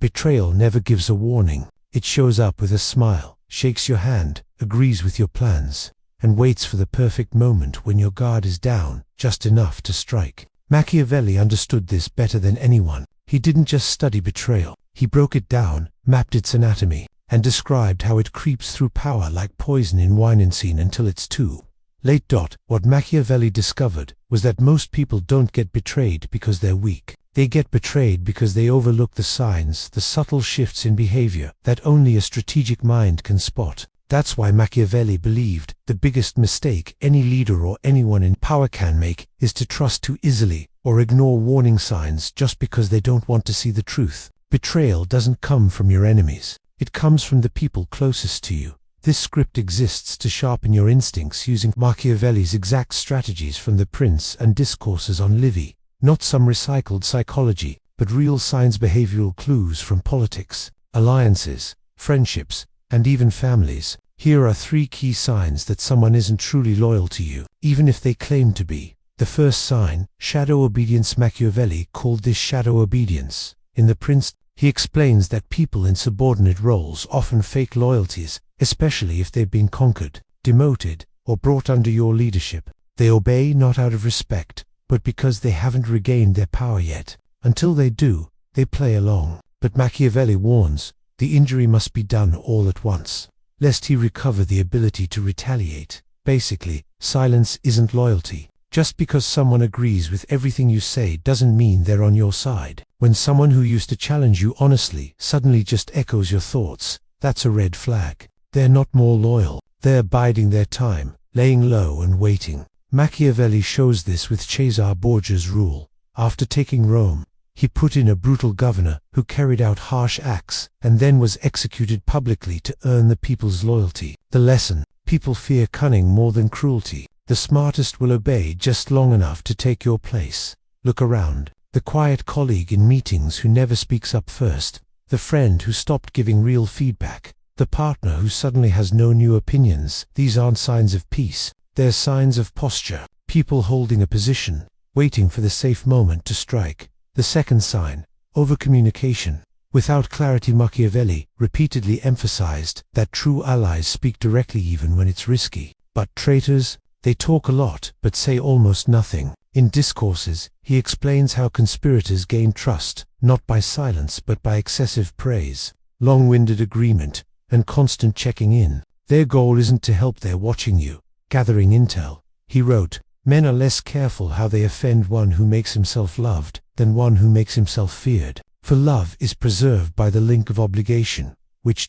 Betrayal never gives a warning. It shows up with a smile, shakes your hand, agrees with your plans, and waits for the perfect moment when your guard is down, just enough to strike. Machiavelli understood this better than anyone. He didn't just study betrayal. He broke it down, mapped its anatomy, and described how it creeps through power like poison in wine and scene until it's too late. What Machiavelli discovered was that most people don't get betrayed because they're weak. They get betrayed because they overlook the signs, the subtle shifts in behavior that only a strategic mind can spot. That's why Machiavelli believed the biggest mistake any leader or anyone in power can make is to trust too easily or ignore warning signs just because they don't want to see the truth. Betrayal doesn't come from your enemies. It comes from the people closest to you. This script exists to sharpen your instincts using Machiavelli's exact strategies from The Prince and Discourses on Livy. Not some recycled psychology, but real science, behavioral clues from politics, alliances, friendships, and even families. Here are 3 key signs that someone isn't truly loyal to you, even if they claim to be. The first sign, shadow obedience. Machiavelli called this shadow obedience. In The Prince, he explains that people in subordinate roles often fake loyalties, especially if they've been conquered, demoted, or brought under your leadership. They obey not out of respect, but because they haven't regained their power yet. Until they do, they play along. But Machiavelli warns, the injury must be done all at once, lest he recover the ability to retaliate. Basically, silence isn't loyalty. Just because someone agrees with everything you say doesn't mean they're on your side. When someone who used to challenge you honestly suddenly just echoes your thoughts, that's a red flag. They're not more loyal. They're biding their time, laying low and waiting. Machiavelli shows this with Caesar Borgia's rule. After taking Rome, he put in a brutal governor who carried out harsh acts and then was executed publicly to earn the people's loyalty. The lesson: people fear cunning more than cruelty. The smartest will obey just long enough to take your place. Look around. The quiet colleague in meetings who never speaks up first. The friend who stopped giving real feedback. The partner who suddenly has no new opinions. These aren't signs of peace. They're signs of posture. People holding a position, waiting for the safe moment to strike. The second sign, overcommunication. Without clarity, Machiavelli repeatedly emphasized that true allies speak directly even when it's risky. But traitors, they talk a lot but say almost nothing. In Discourses, he explains how conspirators gain trust, not by silence but by excessive praise, long-winded agreement, and constant checking in. Their goal isn't to help, they're watching you, gathering intel. He wrote, "Men are less careful how they offend one who makes himself loved than one who makes himself feared. For love is preserved by the link of obligation, which ...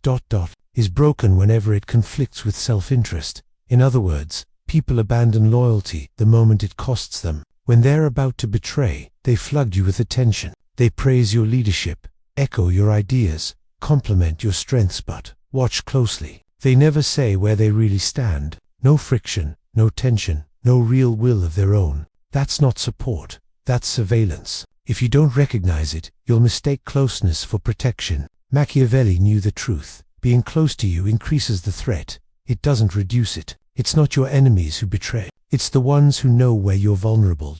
is broken whenever it conflicts with self-interest." In other words, people abandon loyalty the moment it costs them. When they're about to betray, they flood you with attention. They praise your leadership, echo your ideas, compliment your strengths, but watch closely. They never say where they really stand. No friction, no tension, no real will of their own. That's not support, that's surveillance. If you don't recognize it, you'll mistake closeness for protection. Machiavelli knew the truth. Being close to you increases the threat. It doesn't reduce it. It's not your enemies who betray. It's the ones who know where you're vulnerable.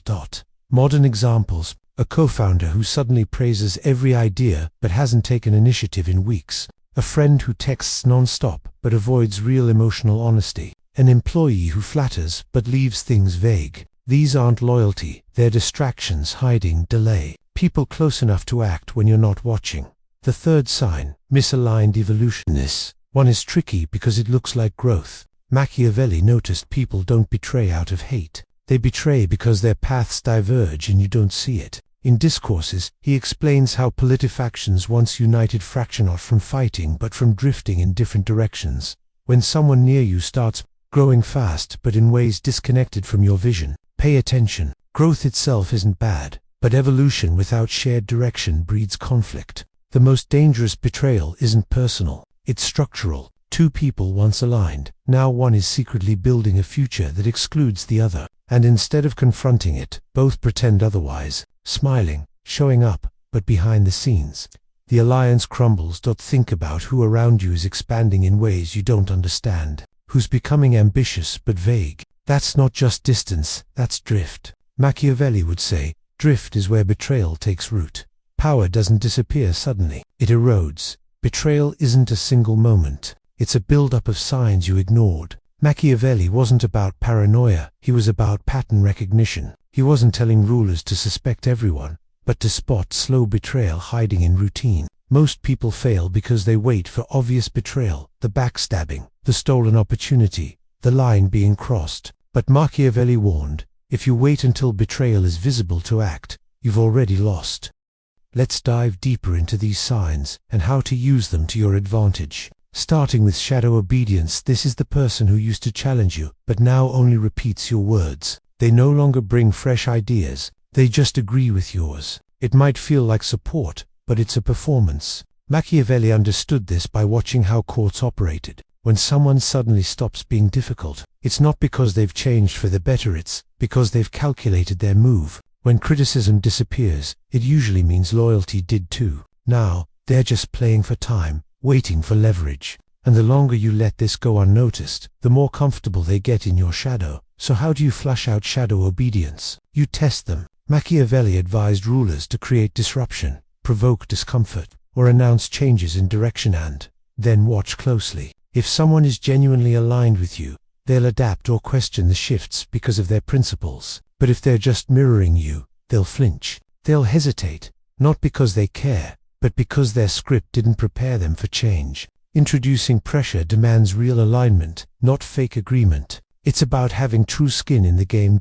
Modern examples: a co-founder who suddenly praises every idea but hasn't taken initiative in weeks. A friend who texts non-stop but avoids real emotional honesty. An employee who flatters but leaves things vague. These aren't loyalty, they're distractions hiding delay. People close enough to act when you're not watching. The third sign, misaligned evolution. This one is tricky because it looks like growth. Machiavelli noticed people don't betray out of hate. They betray because their paths diverge and you don't see it. In Discourses, he explains how politifactions once united fracture not from fighting but from drifting in different directions. When someone near you starts growing fast but in ways disconnected from your vision, pay attention. Growth itself isn't bad, but evolution without shared direction breeds conflict. The most dangerous betrayal isn't personal, it's structural. Two people once aligned, now one is secretly building a future that excludes the other. And instead of confronting it, both pretend otherwise, smiling, showing up, but behind the scenes, the alliance crumbles. Think about who around you is expanding in ways you don't understand, who's becoming ambitious but vague. That's not just distance, that's drift. Machiavelli would say, drift is where betrayal takes root. Power doesn't disappear suddenly. It erodes. Betrayal isn't a single moment. It's a build-up of signs you ignored. Machiavelli wasn't about paranoia, he was about pattern recognition. He wasn't telling rulers to suspect everyone, but to spot slow betrayal hiding in routine. Most people fail because they wait for obvious betrayal, the backstabbing, the stolen opportunity, the line being crossed. But Machiavelli warned, if you wait until betrayal is visible to act, you've already lost. Let's dive deeper into these signs and how to use them to your advantage. Starting with shadow obedience, this is the person who used to challenge you, but now only repeats your words. They no longer bring fresh ideas, they just agree with yours. It might feel like support, but it's a performance. Machiavelli understood this by watching how courts operated. When someone suddenly stops being difficult, it's not because they've changed for the better, it's because they've calculated their move. When criticism disappears, it usually means loyalty did too. Now, they're just playing for time, waiting for leverage. And the longer you let this go unnoticed, the more comfortable they get in your shadow. So how do you flush out shadow obedience? You test them. Machiavelli advised rulers to create disruption, provoke discomfort, or announce changes in direction and then watch closely. If someone is genuinely aligned with you, they'll adapt or question the shifts because of their principles. But if they're just mirroring you, they'll flinch. They'll hesitate, not because they care, but because their script didn't prepare them for change. Introducing pressure demands real alignment, not fake agreement. It's about having true skin in the game.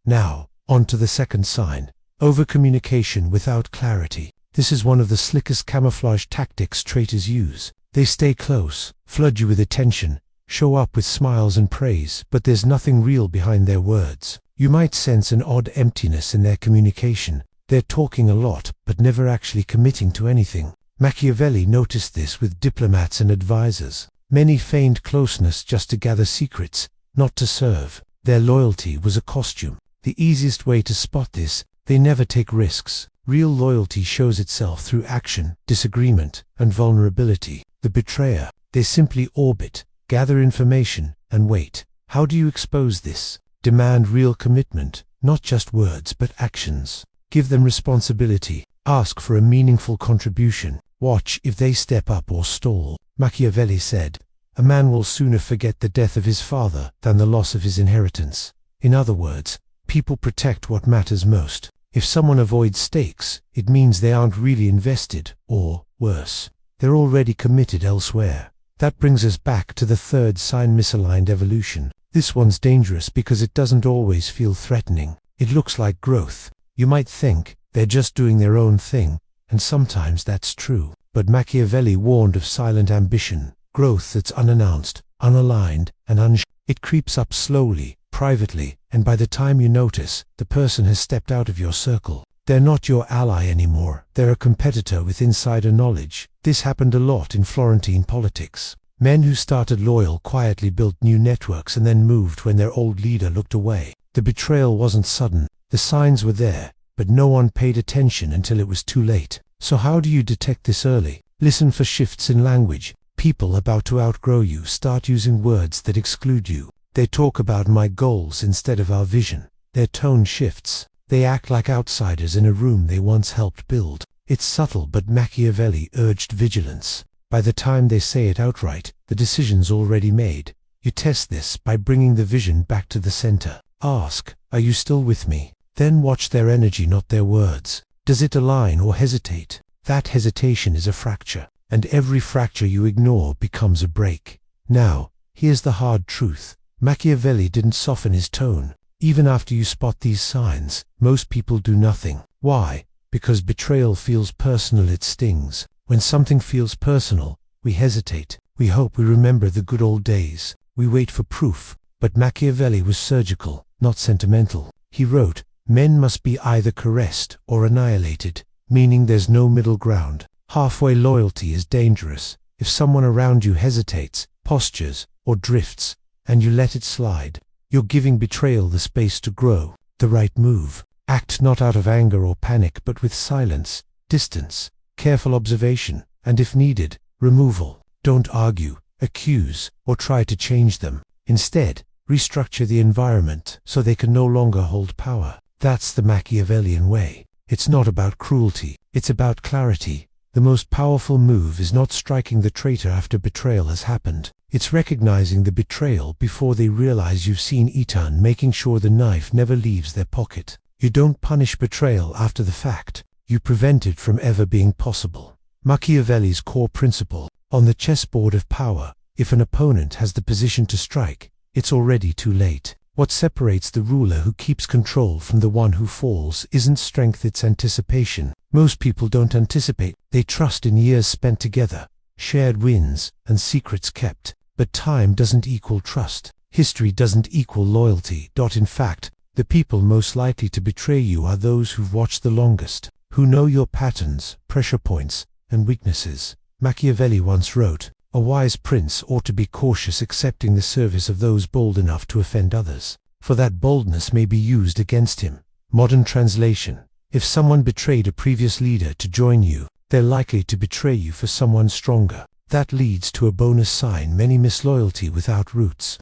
Now, on to the second sign. Overcommunication without clarity. This is one of the slickest camouflage tactics traitors use. They stay close, flood you with attention, show up with smiles and praise, but there's nothing real behind their words. You might sense an odd emptiness in their communication. They're talking a lot, but never actually committing to anything. Machiavelli noticed this with diplomats and advisors. Many feigned closeness just to gather secrets, not to serve. Their loyalty was a costume. The easiest way to spot this, they never take risks. Real loyalty shows itself through action, disagreement, and vulnerability. The betrayer, they simply orbit, gather information, and wait. How do you expose this? Demand real commitment, not just words but actions. Give them responsibility. Ask for a meaningful contribution. Watch if they step up or stall. Machiavelli said, "A man will sooner forget the death of his father than the loss of his inheritance." In other words, people protect what matters most. If someone avoids stakes, it means they aren't really invested, or, worse, they're already committed elsewhere. That brings us back to the third sign, misaligned evolution. This one's dangerous because it doesn't always feel threatening. It looks like growth. You might think they're just doing their own thing, and sometimes that's true. But Machiavelli warned of silent ambition, growth that's unannounced, unaligned, and it creeps up slowly, privately, and by the time you notice, the person has stepped out of your circle. They're not your ally anymore. They're a competitor with insider knowledge. This happened a lot in Florentine politics. Men who started loyal quietly built new networks and then moved when their old leader looked away. The betrayal wasn't sudden. The signs were there, but no one paid attention until it was too late. So how do you detect this early? Listen for shifts in language. People about to outgrow you start using words that exclude you. They talk about my goals instead of our vision. Their tone shifts. They act like outsiders in a room they once helped build. It's subtle, but Machiavelli urged vigilance. By the time they say it outright, the decision's already made. You test this by bringing the vision back to the center. Ask, "Are you still with me?" Then watch their energy, not their words. Does it align or hesitate? That hesitation is a fracture, and every fracture you ignore becomes a break. Now, here's the hard truth. Machiavelli didn't soften his tone. Even after you spot these signs, most people do nothing. Why? Because betrayal feels personal, it stings. When something feels personal, we hesitate. We hope we remember the good old days. We wait for proof. But Machiavelli was surgical, not sentimental. He wrote, "Men must be either caressed or annihilated," meaning there's no middle ground. Halfway loyalty is dangerous. If someone around you hesitates, postures, or drifts, and you let it slide, you're giving betrayal the space to grow. The right move. Act not out of anger or panic, but with silence, distance, careful observation, and if needed, removal. Don't argue, accuse, or try to change them. Instead, restructure the environment so they can no longer hold power. That's the Machiavellian way. It's not about cruelty. It's about clarity. The most powerful move is not striking the traitor after betrayal has happened. It's recognizing the betrayal before they realize you've seen it, and making sure the knife never leaves their pocket. You don't punish betrayal after the fact. You prevent it from ever being possible. Machiavelli's core principle. On the chessboard of power, if an opponent has the position to strike, it's already too late. What separates the ruler who keeps control from the one who falls isn't strength, it's anticipation. Most people don't anticipate. They trust in years spent together, shared wins, and secrets kept. But time doesn't equal trust. History doesn't equal loyalty. In fact, the people most likely to betray you are those who've watched the longest, who know your patterns, pressure points, and weaknesses. Machiavelli once wrote, "A wise prince ought to be cautious accepting the service of those bold enough to offend others, for that boldness may be used against him." Modern translation. If someone betrayed a previous leader to join you, they're likely to betray you for someone stronger. That leads to a bonus sign: many miss loyalty without roots.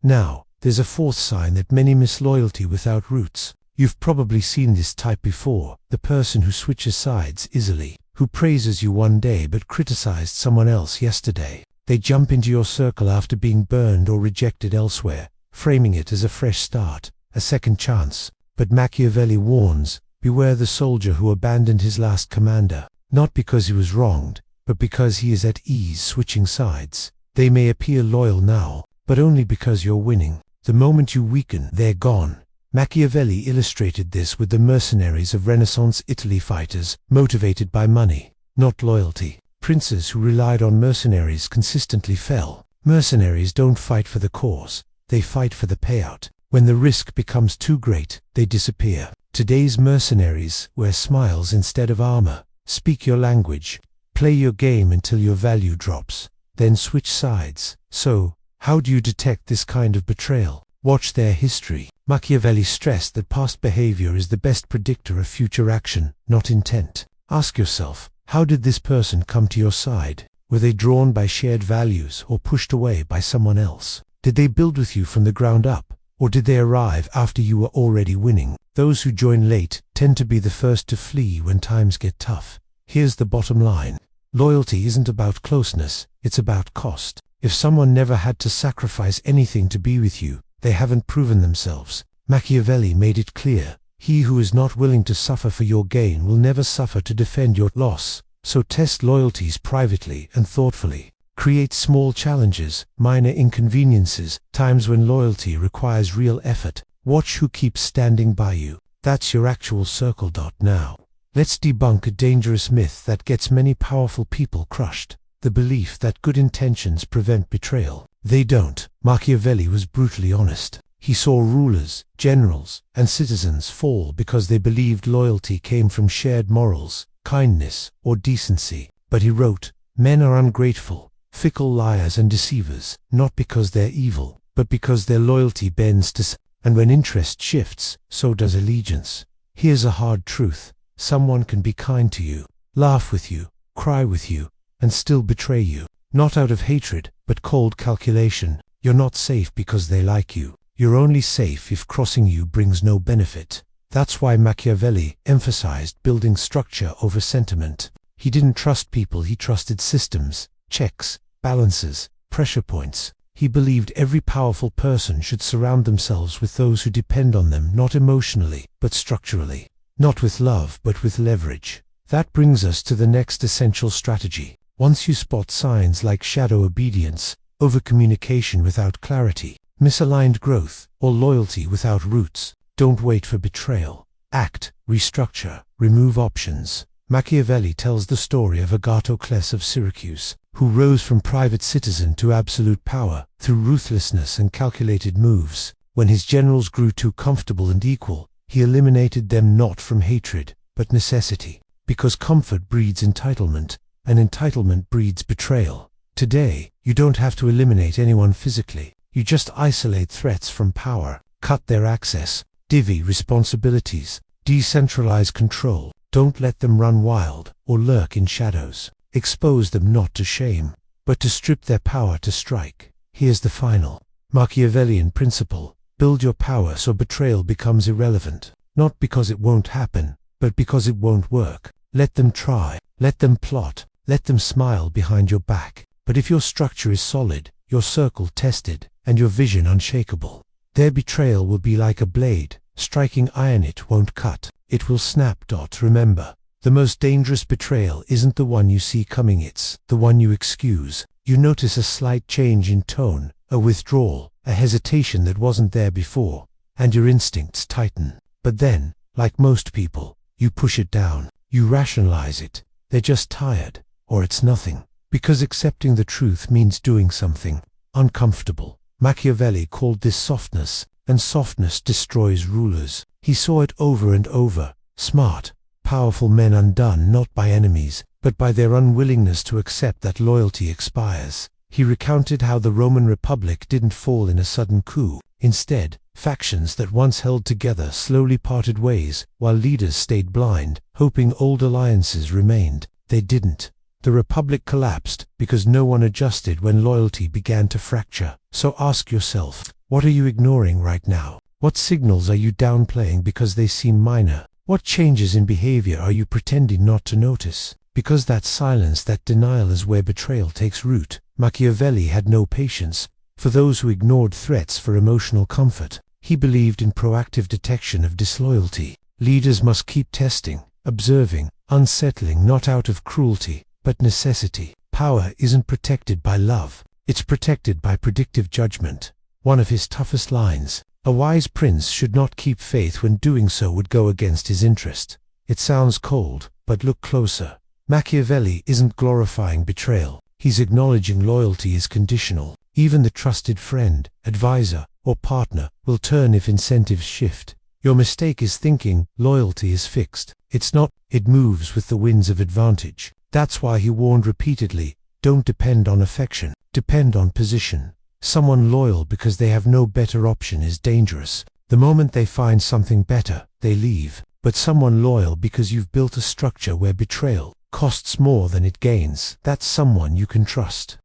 Now, there's a fourth sign that many miss loyalty without roots. You've probably seen this type before: the person who switches sides easily, who praises you one day but criticized someone else yesterday. They jump into your circle after being burned or rejected elsewhere, framing it as a fresh start, a second chance. But Machiavelli warns, beware the soldier who abandoned his last commander, not because he was wronged, but because he is at ease switching sides. They may appear loyal now, but only because you're winning. The moment you weaken, they're gone. Machiavelli illustrated this with the mercenaries of Renaissance Italy, fighters motivated by money, not loyalty. Princes who relied on mercenaries consistently fell. Mercenaries don't fight for the cause, they fight for the payout. When the risk becomes too great, they disappear. Today's mercenaries wear smiles instead of armor, speak your language, play your game until your value drops, then switch sides. So, how do you detect this kind of betrayal? Watch their history. Machiavelli stressed that past behavior is the best predictor of future action, not intent. Ask yourself, how did this person come to your side? Were they drawn by shared values or pushed away by someone else? Did they build with you from the ground up, or did they arrive after you were already winning? Those who join late tend to be the first to flee when times get tough. Here's the bottom line. Loyalty isn't about closeness, it's about cost. If someone never had to sacrifice anything to be with you, they haven't proven themselves. Machiavelli made it clear, he who is not willing to suffer for your gain will never suffer to defend your loss. So test loyalties privately and thoughtfully. Create small challenges, minor inconveniences, times when loyalty requires real effort. Watch who keeps standing by you. That's your actual circle. Now, let's debunk a dangerous myth that gets many powerful people crushed: the belief that good intentions prevent betrayal. They don't. Machiavelli was brutally honest. He saw rulers, generals, and citizens fall because they believed loyalty came from shared morals, kindness, or decency. But he wrote, "Men are ungrateful, fickle liars and deceivers, not because they're evil, but because their loyalty bends to and when interest shifts, so does allegiance." Here's a hard truth: someone can be kind to you, laugh with you, cry with you, and still betray you. Not out of hatred, but cold calculation. You're not safe because they like you. You're only safe if crossing you brings no benefit. That's why Machiavelli emphasized building structure over sentiment. He didn't trust people, he trusted systems, checks, balances, pressure points. He believed every powerful person should surround themselves with those who depend on them, not emotionally, but structurally. Not with love, but with leverage. That brings us to the next essential strategy. Once you spot signs like shadow obedience, overcommunication without clarity, misaligned growth, or loyalty without roots, don't wait for betrayal. Act, restructure, remove options. Machiavelli tells the story of Agathocles of Syracuse, who rose from private citizen to absolute power through ruthlessness and calculated moves. When his generals grew too comfortable and equal, he eliminated them not from hatred, but necessity. Because comfort breeds entitlement, and entitlement breeds betrayal. Today, you don't have to eliminate anyone physically. You just isolate threats from power, cut their access, divvy responsibilities, decentralize control. Don't let them run wild or lurk in shadows. Expose them not to shame, but to strip their power to strike. Here's the final Machiavellian principle: build your power so betrayal becomes irrelevant. Not because it won't happen, but because it won't work. Let them try, let them plot, let them smile behind your back. But if your structure is solid, your circle tested, and your vision unshakable, their betrayal will be like a blade, striking iron it won't cut, it will snap. Remember, the most dangerous betrayal isn't the one you see coming, it's the one you excuse. You notice a slight change in tone, a withdrawal, a hesitation that wasn't there before, and your instincts tighten. But then, like most people, you push it down, you rationalize it. They're just tired, or it's nothing. Because accepting the truth means doing something uncomfortable. Machiavelli called this softness, and softness destroys rulers. He saw it over and over. Smart, powerful men undone not by enemies, but by their unwillingness to accept that loyalty expires. He recounted how the Roman Republic didn't fall in a sudden coup. Instead, factions that once held together slowly parted ways, while leaders stayed blind, hoping old alliances remained. They didn't. The Republic collapsed because no one adjusted when loyalty began to fracture. So ask yourself, what are you ignoring right now? What signals are you downplaying because they seem minor? What changes in behavior are you pretending not to notice? Because that silence, that denial is where betrayal takes root. Machiavelli had no patience for those who ignored threats for emotional comfort. He believed in proactive detection of disloyalty. Leaders must keep testing, observing, unsettling, not out of cruelty, but necessity. Power isn't protected by love, it's protected by predictive judgment. One of his toughest lines: a wise prince should not keep faith when doing so would go against his interest. It sounds cold, but look closer. Machiavelli isn't glorifying betrayal. He's acknowledging loyalty is conditional. Even the trusted friend, advisor, or partner will turn if incentives shift. Your mistake is thinking loyalty is fixed. It's not. It moves with the winds of advantage. That's why he warned repeatedly, don't depend on affection, depend on position. Someone loyal because they have no better option is dangerous. The moment they find something better, they leave. But someone loyal because you've built a structure where betrayal costs more than it gains, that's someone you can trust.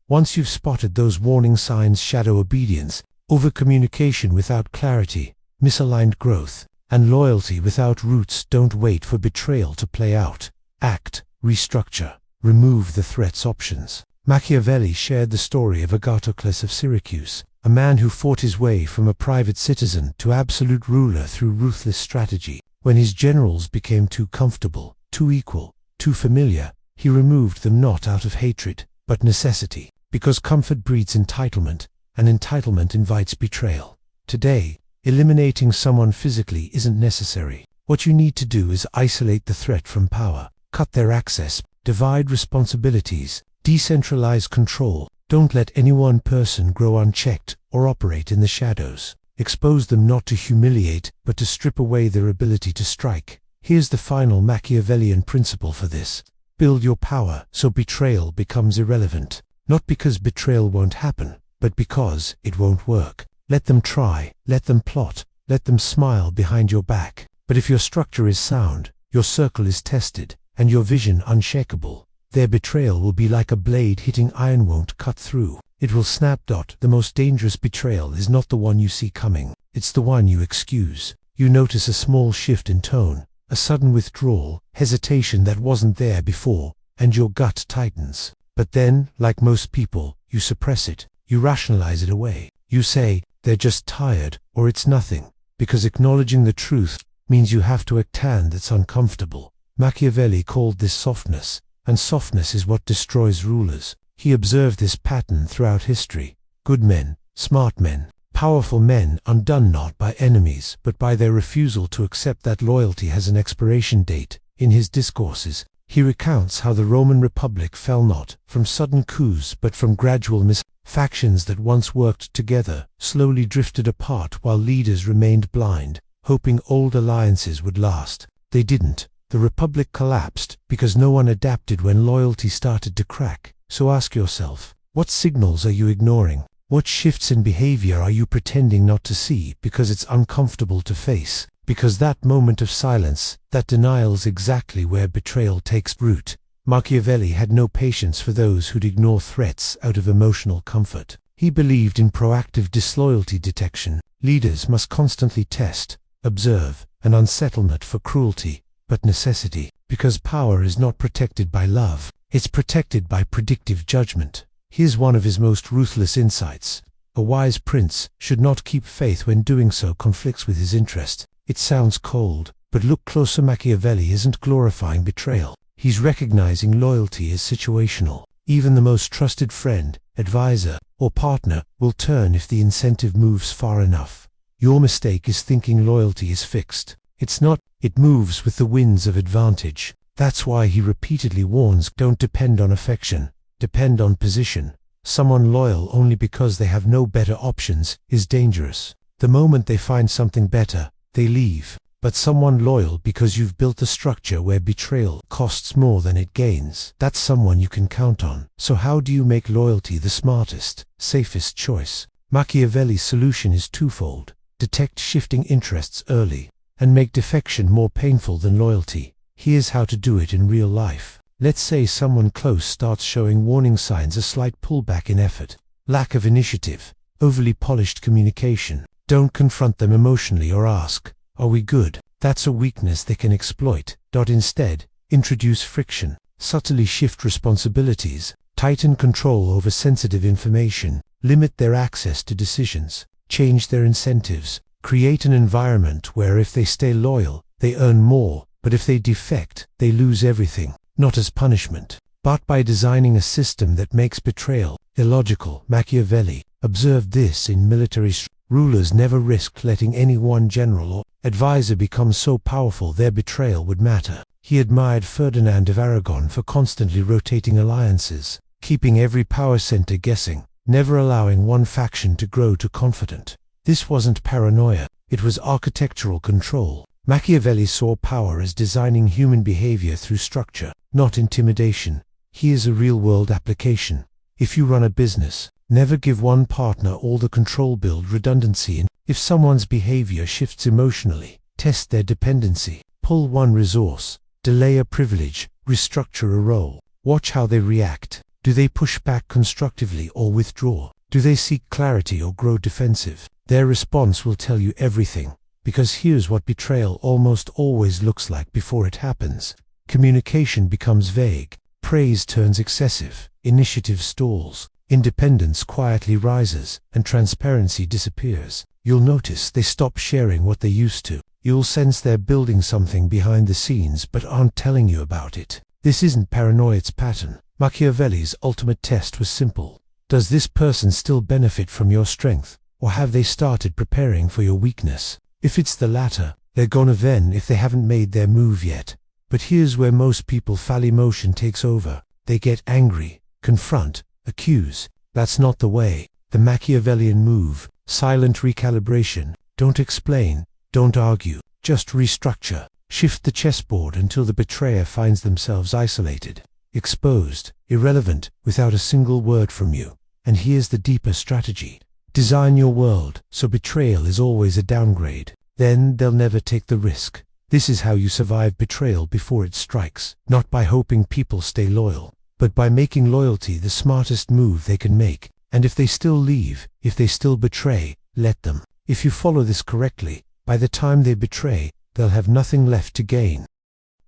Once you've spotted those warning signs: shadow obedience, overcommunication without clarity, misaligned growth, and loyalty without roots, don't wait for betrayal to play out. Act, restructure, remove the threat's options. Machiavelli shared the story of Agathocles of Syracuse, a man who fought his way from a private citizen to absolute ruler through ruthless strategy. When his generals became too comfortable, too equal, too familiar, he removed them not out of hatred, but necessity. Because comfort breeds entitlement, and entitlement invites betrayal. Today, eliminating someone physically isn't necessary. What you need to do is isolate the threat from power, cut their access, divide responsibilities, decentralize control. Don't let any one person grow unchecked or operate in the shadows. Expose them not to humiliate, but to strip away their ability to strike. Here's the final Machiavellian principle for this: build your power so betrayal becomes irrelevant. Not because betrayal won't happen, but because it won't work. Let them try, let them plot, let them smile behind your back. But if your structure is sound, your circle is tested, and your vision unshakable, their betrayal will be like a blade hitting iron, won't cut through. It will snap. The most dangerous betrayal is not the one you see coming, it's the one you excuse. You notice a small shift in tone, a sudden withdrawal, hesitation that wasn't there before, and your gut tightens. But then, like most people, you suppress it, you rationalize it away. You say, they're just tired, or it's nothing, because acknowledging the truth means you have to act, and that's uncomfortable. Machiavelli called this softness, and softness is what destroys rulers. He observed this pattern throughout history. Good men, smart men, powerful men undone not by enemies, but by their refusal to accept that loyalty has an expiration date. In his discourses, he recounts how the Roman Republic fell not from sudden coups but from gradual factions that once worked together slowly drifted apart while leaders remained blind, hoping old alliances would last. They didn't. The Republic collapsed because no one adapted when loyalty started to crack. So ask yourself, what signals are you ignoring? What shifts in behavior are you pretending not to see because it's uncomfortable to face? Because that moment of silence, that denial's exactly where betrayal takes root. Machiavelli had no patience for those who'd ignore threats out of emotional comfort. He believed in proactive disloyalty detection. Leaders must constantly test, observe, and unsettle not for cruelty, but necessity. Because power is not protected by love, it's protected by predictive judgment. Here's one of his most ruthless insights. A wise prince should not keep faith when doing so conflicts with his interest. It sounds cold, but look closer. Machiavelli isn't glorifying betrayal. He's recognizing loyalty is situational. Even the most trusted friend, advisor, or partner will turn if the incentive moves far enough. Your mistake is thinking loyalty is fixed. It's not. It moves with the winds of advantage. That's why he repeatedly warns, don't depend on affection, depend on position. Someone loyal only because they have no better options is dangerous. The moment they find something better, they leave. But someone loyal because you've built a structure where betrayal costs more than it gains, that's someone you can count on. So how do you make loyalty the smartest, safest choice? Machiavelli's solution is twofold. Detect shifting interests early, and make defection more painful than loyalty. Here's how to do it in real life. Let's say someone close starts showing warning signs: a slight pullback in effort, lack of initiative, overly polished communication. Don't confront them emotionally or ask, "Are we good?" That's a weakness they can exploit. Instead, introduce friction, subtly shift responsibilities, tighten control over sensitive information, limit their access to decisions, change their incentives, create an environment where if they stay loyal, they earn more, but if they defect, they lose everything. Not as punishment, but by designing a system that makes betrayal illogical. Machiavelli observed this in military. Rulers never risked letting any one general or advisor become so powerful their betrayal would matter. He admired Ferdinand of Aragon for constantly rotating alliances, keeping every power center guessing, never allowing one faction to grow too confident. This wasn't paranoia, it was architectural control. Machiavelli saw power as designing human behavior through structure, not intimidation. Here's a real-world application. If you run a business, never give one partner all the control. Build redundancy in. If someone's behavior shifts emotionally, test their dependency. Pull one resource, delay a privilege, restructure a role. Watch how they react. Do they push back constructively or withdraw? Do they seek clarity or grow defensive? Their response will tell you everything. Because here's what betrayal almost always looks like before it happens. Communication becomes vague, praise turns excessive, initiative stalls, independence quietly rises, and transparency disappears. You'll notice they stop sharing what they used to. You'll sense they're building something behind the scenes but aren't telling you about it. This isn't paranoia, it's pattern. Machiavelli's ultimate test was simple. Does this person still benefit from your strength, or have they started preparing for your weakness? If it's the latter, they're gonna then if they haven't made their move yet. But here's where most people fail. Emotion takes over. They get angry, confront, accuse. That's not the way. The Machiavellian move, silent recalibration. Don't explain, don't argue, just restructure. Shift the chessboard until the betrayer finds themselves isolated, exposed, irrelevant, without a single word from you. And here's the deeper strategy. Design your world so betrayal is always a downgrade. Then they'll never take the risk. This is how you survive betrayal before it strikes. Not by hoping people stay loyal, but by making loyalty the smartest move they can make. And if they still leave, if they still betray, let them. If you follow this correctly, by the time they betray, they'll have nothing left to gain.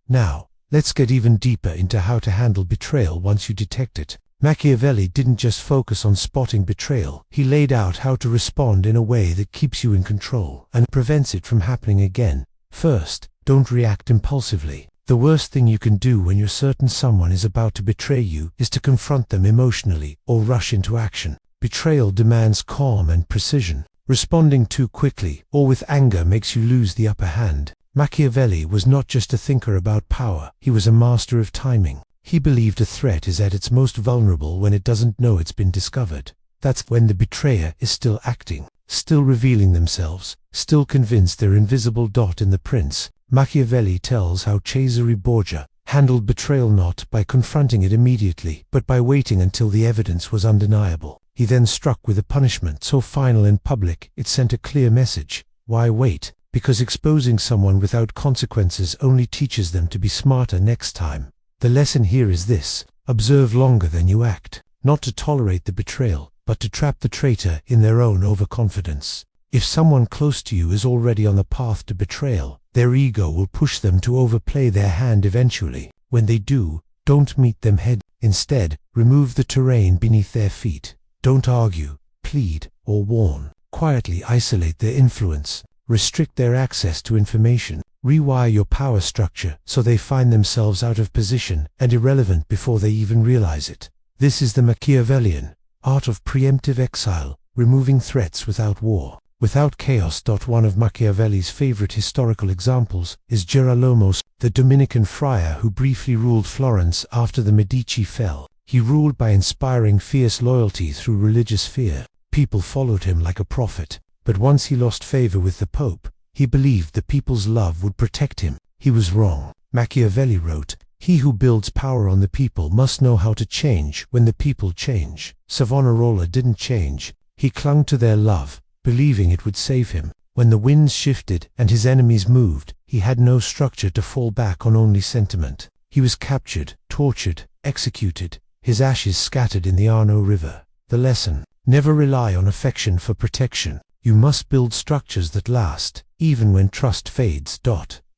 Now, let's get even deeper into how to handle betrayal once you detect it. Machiavelli didn't just focus on spotting betrayal. He laid out how to respond in a way that keeps you in control and prevents it from happening again. First, don't react impulsively. The worst thing you can do when you're certain someone is about to betray you is to confront them emotionally or rush into action. Betrayal demands calm and precision. Responding too quickly or with anger makes you lose the upper hand. Machiavelli was not just a thinker about power, he was a master of timing. He believed a threat is at its most vulnerable when it doesn't know it's been discovered. That's when the betrayer is still acting, still revealing themselves, still convinced they're invisible. In The Prince, Machiavelli tells how Cesare Borgia handled betrayal not by confronting it immediately, but by waiting until the evidence was undeniable. He then struck with a punishment so final and public it sent a clear message. Why wait? Because exposing someone without consequences only teaches them to be smarter next time. The lesson here is this: observe longer than you act, not to tolerate the betrayal, but to trap the traitor in their own overconfidence. If someone close to you is already on the path to betrayal, their ego will push them to overplay their hand eventually. When they do, don't meet them head. Instead, remove the terrain beneath their feet. Don't argue, plead, or warn. Quietly isolate their influence. Restrict their access to information. Rewire your power structure so they find themselves out of position and irrelevant before they even realize it. This is the Machiavellian art of preemptive exile, removing threats without war, without chaos. One of Machiavelli's favorite historical examples is Girolamo, the Dominican friar who briefly ruled Florence after the Medici fell. He ruled by inspiring fierce loyalty through religious fear. People followed him like a prophet, but once he lost favor with the Pope, he believed the people's love would protect him. He was wrong. Machiavelli wrote, "He who builds power on the people must know how to change when the people change." Savonarola didn't change. He clung to their love, believing it would save him. When the winds shifted and his enemies moved, he had no structure to fall back on, only sentiment. He was captured, tortured, executed, his ashes scattered in the Arno River. The lesson: never rely on affection for protection. You must build structures that last, even when trust fades.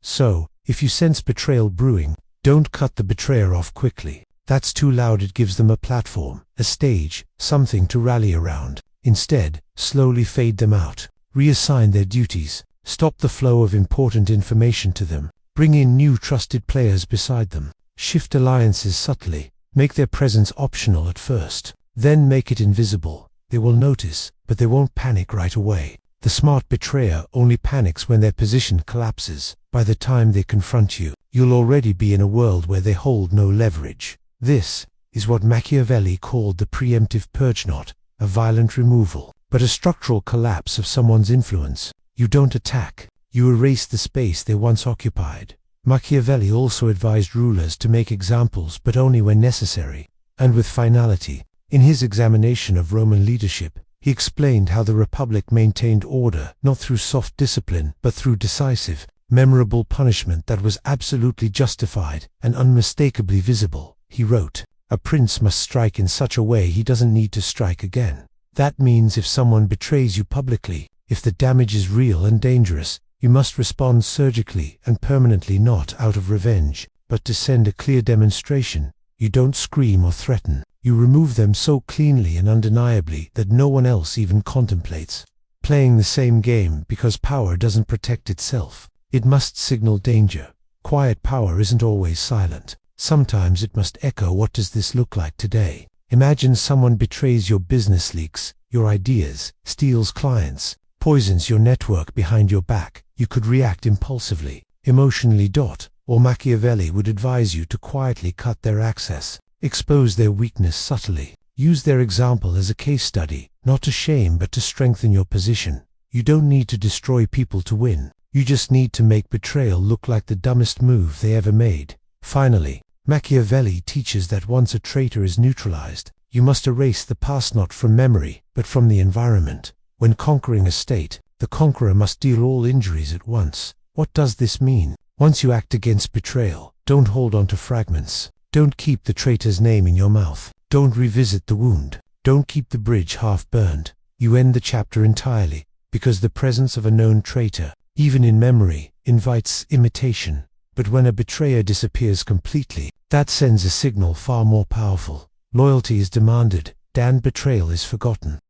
So, if you sense betrayal brewing, don't cut the betrayer off quickly. That's too loud. It gives them a platform, a stage, something to rally around. Instead, slowly fade them out. Reassign their duties. Stop the flow of important information to them. Bring in new trusted players beside them. Shift alliances subtly. Make their presence optional at first. Then make it invisible. They will notice, but they won't panic right away. The smart betrayer only panics when their position collapses. By the time they confront you, you'll already be in a world where they hold no leverage. This is what Machiavelli called the preemptive purge, not a violent removal, but a structural collapse of someone's influence. You don't attack, you erase the space they once occupied. Machiavelli also advised rulers to make examples, but only when necessary, and with finality. In his examination of Roman leadership, he explained how the Republic maintained order not through soft discipline, but through decisive, memorable punishment that was absolutely justified and unmistakably visible. He wrote, "A prince must strike in such a way he doesn't need to strike again." That means if someone betrays you publicly, if the damage is real and dangerous, you must respond surgically and permanently, not out of revenge, but to send a clear demonstration. You don't scream or threaten. You remove them so cleanly and undeniably that no one else even contemplates playing the same game, because power doesn't protect itself. It must signal danger. Quiet power isn't always silent. Sometimes it must echo. What does this look like today? Imagine someone betrays your business, leaks your ideas, steals clients, poisons your network behind your back. You could react impulsively, emotionally. Or Machiavelli would advise you to quietly cut their access. Expose their weakness subtly. Use their example as a case study, not to shame but to strengthen your position. You don't need to destroy people to win. You just need to make betrayal look like the dumbest move they ever made. Finally, Machiavelli teaches that once a traitor is neutralized, you must erase the past, not from memory, but from the environment. When conquering a state, the conqueror must deal all injuries at once. What does this mean? Once you act against betrayal, don't hold on to fragments. Don't keep the traitor's name in your mouth. Don't revisit the wound. Don't keep the bridge half burned. You end the chapter entirely, because the presence of a known traitor, even in memory, invites imitation. But when a betrayer disappears completely, that sends a signal far more powerful. Loyalty is demanded, and betrayal is forgotten.